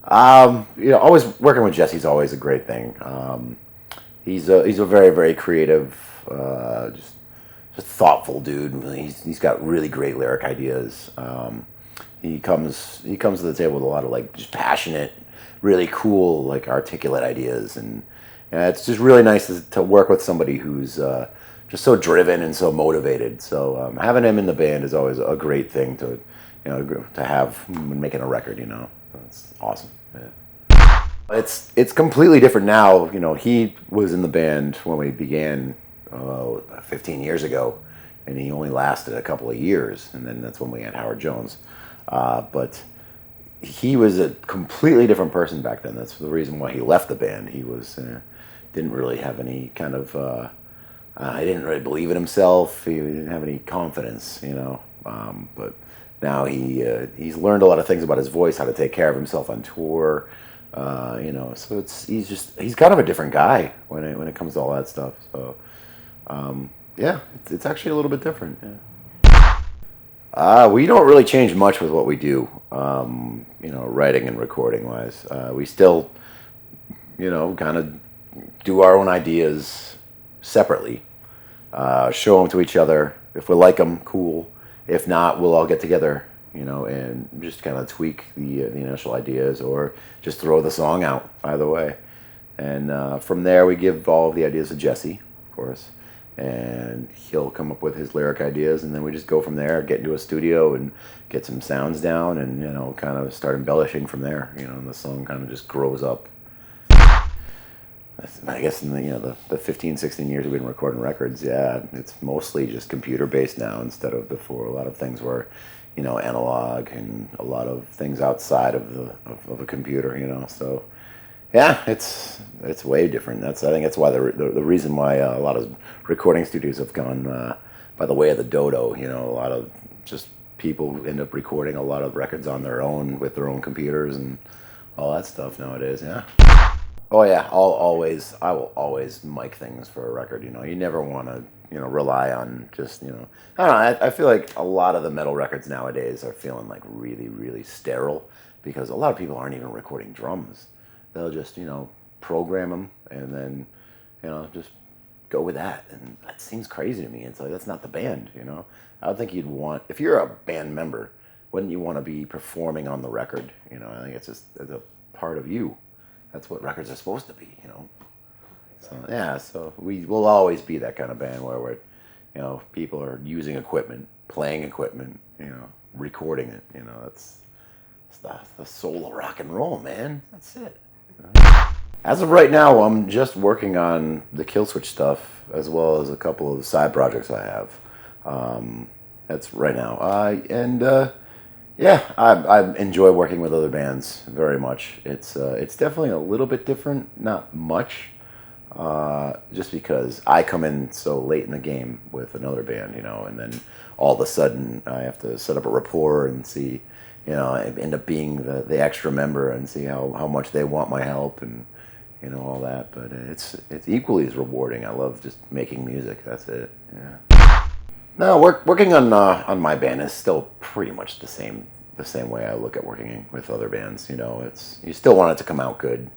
Always working with Jesse's always a great thing. He's a very, very creative, just thoughtful dude. He's got really great lyric ideas. He comes to the table with a lot of like just passionate, really cool, like articulate ideas, and it's just really nice to work with somebody who's just so driven and so motivated. So having him in the band is always a great thing to have when making a record. It's awesome. Yeah. It's completely different now. He was in the band when we began 15 years ago, and he only lasted a couple of years, and then that's when we had Howard Jones. But he was a completely different person back then. That's the reason why he left the band. He didn't really have any kind of he didn't really believe in himself. He didn't have any confidence, but now he's learned a lot of things about his voice, how to take care of himself on tour. So he's kind of a different guy when it comes to all that stuff. So yeah, it's actually a little bit different. Yeah. We don't really change much with what we do, writing and recording wise. We still, kind of do our own ideas separately, show them to each other. If we like them, cool. If not, we'll all get together, and just kind of tweak the initial ideas, or just throw the song out. Either way, and from there we give all of the ideas to Jesse, of course, and he'll come up with his lyric ideas, and then we just go from there, get into a studio and get some sounds down, and kind of start embellishing from there. And the song kind of just grows up. I guess in the 15, 16 years we've been recording records, yeah, it's mostly just computer-based now instead of before. A lot of things were, analog, and a lot of things outside of a computer, So, yeah, it's way different. I think that's why the reason why a lot of recording studios have gone by the way of the dodo. A lot of just people end up recording a lot of records on their own with their own computers and all that stuff nowadays. Yeah. Oh yeah, I will always mic things for a record. You never want to rely on just I don't know. I feel like a lot of the metal records nowadays are feeling like really, really sterile, because a lot of people aren't even recording drums. They'll just program them and then just go with that, and that seems crazy to me. It's like, that's not the band. I would think you'd want, if you're a band member, wouldn't you want to be performing on the record? I think it's a part of you. That's what records are supposed to be, So yeah, so we will always be that kind of band where we're, people are using equipment, playing equipment, recording it. That's the soul of rock and roll, man. That's it. As of right now, I'm just working on the Killswitch stuff, as well as a couple of side projects I have. That's right now, yeah, I enjoy working with other bands very much. It's definitely a little bit different, not much, just because I come in so late in the game with another band, and then all of a sudden I have to set up a rapport and see, I end up being the extra member and see how much they want my help and all that. But it's equally as rewarding. I love just making music. That's it. Yeah. No, working on my band is still pretty much the same way I look at working with other bands. It's, you still want it to come out good,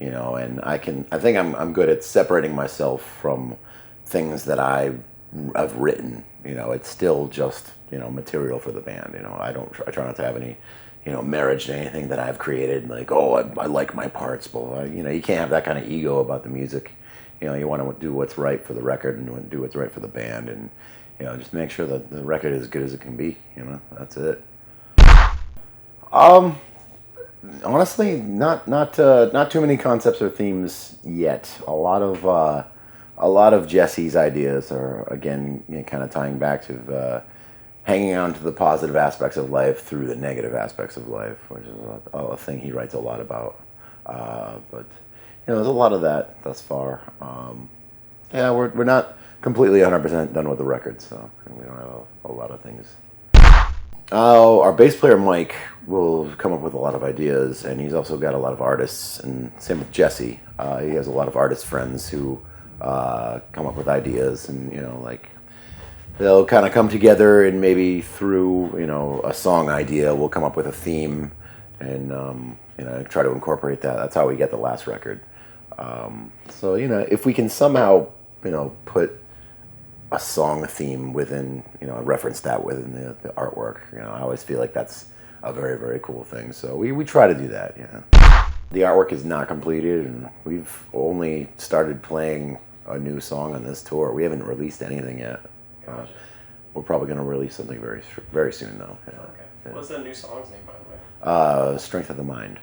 and I think I'm good at separating myself from things that I've written. It's still just material for the band. I try not to have any marriage to anything that I've created. Like, oh, I like my parts, but you can't have that kind of ego about the music. You want to do what's right for the record and do what's right for the band, and just make sure that the record is as good as it can be. That's it. Honestly, not too many concepts or themes yet. A lot of Jesse's ideas are, again, kind of tying back to hanging on to the positive aspects of life through the negative aspects of life, which is a thing he writes a lot about. But there's a lot of that thus far. Yeah, we're not completely 100% done with the record, so we don't have a lot of things. Our bass player Mike will come up with a lot of ideas, and he's also got a lot of artists, and same with Jesse. He has a lot of artist friends who come up with ideas, and they'll kind of come together, and maybe through a song idea we'll come up with a theme, and you know, try to incorporate that. That's how we get the last record. So you know, if we can somehow, you know, put a song theme within, you know, reference that within the artwork, you know, I always feel like that's a very, very cool thing. So we try to do that, you know. The artwork is not completed, and we've only started playing a new song on this tour. We haven't released anything yet. We're probably going to release something very, very soon, though. Yeah. Okay. Yeah. What's the new song's name, by the way? Strength of the Mind.